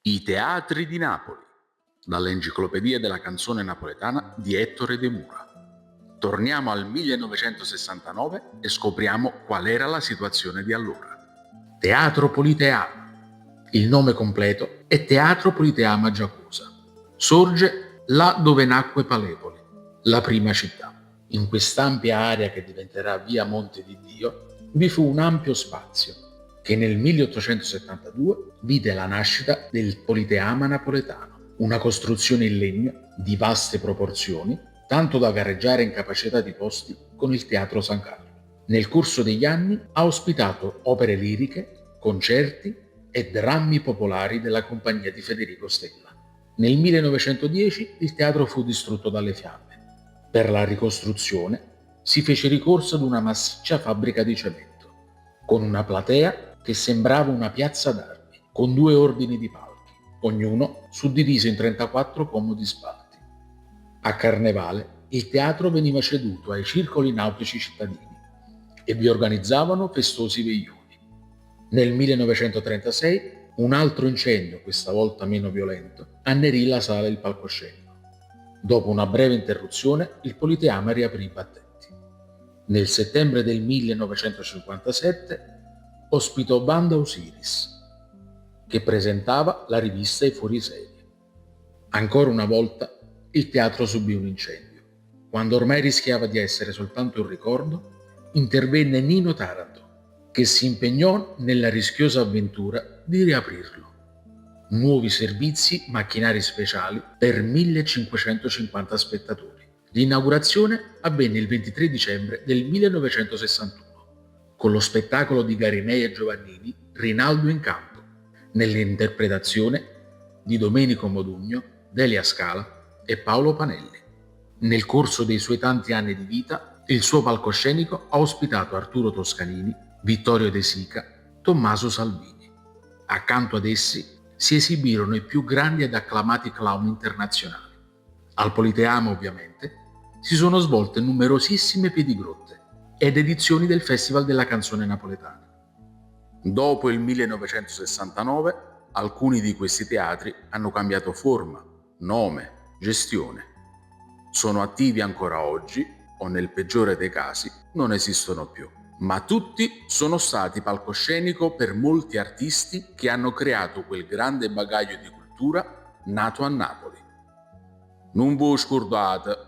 I teatri di Napoli, dall'Enciclopedia della canzone napoletana di Ettore De Mura. Torniamo al 1969 e scopriamo qual era la situazione di allora. Teatro Politeama. Il nome completo è Teatro Politeama Giacosa. Sorge là dove nacque Palepoli, la prima città. In quest'ampia area che diventerà via Monte di Dio vi fu un ampio spazio che nel 1872 vide la nascita del Politeama napoletano, una costruzione in legno di vaste proporzioni, tanto da gareggiare in capacità di posti con il Teatro San Carlo. Nel corso degli anni ha ospitato opere liriche, concerti e drammi popolari della compagnia di Federico Stella. Nel 1910 il teatro fu distrutto dalle fiamme. Per la ricostruzione si fece ricorso ad una massiccia fabbrica di cemento, con una platea che sembrava una piazza d'armi, con 2 ordini di palchi, ognuno suddiviso in 34 comodi spalti. A Carnevale il teatro veniva ceduto ai circoli nautici cittadini e vi organizzavano festosi veglioni. Nel 1936 un altro incendio, questa volta meno violento, annerì la sala del palcoscenico. Dopo una breve interruzione il Politeama riaprì i battenti. Nel settembre del 1957 ospitò Banda Osiris, che presentava la rivista I Fuoriserie. Ancora una volta il teatro subì un incendio. Quando ormai rischiava di essere soltanto un ricordo, intervenne Nino Taranto, che si impegnò nella rischiosa avventura di riaprirlo. Nuovi servizi, macchinari speciali per 1550 spettatori. L'inaugurazione avvenne il 23 dicembre del 1961, con lo spettacolo di Garinei e Giovannini Rinaldo in campo, nell'interpretazione di Domenico Modugno, Delia Scala e Paolo Panelli. Nel corso dei suoi tanti anni di vita, il suo palcoscenico ha ospitato Arturo Toscanini, Vittorio De Sica, Tommaso Salvini. Accanto ad essi si esibirono i più grandi ed acclamati clown internazionali. Al Politeama, ovviamente, si sono svolte numerosissime piedigrotte ed edizioni del Festival della canzone napoletana. Dopo il 1969, alcuni di questi teatri hanno cambiato forma, nome, gestione. Sono attivi ancora oggi o, nel peggiore dei casi, non esistono più. Ma tutti sono stati palcoscenico per molti artisti che hanno creato quel grande bagaglio di cultura nato a Napoli. Non vi scordate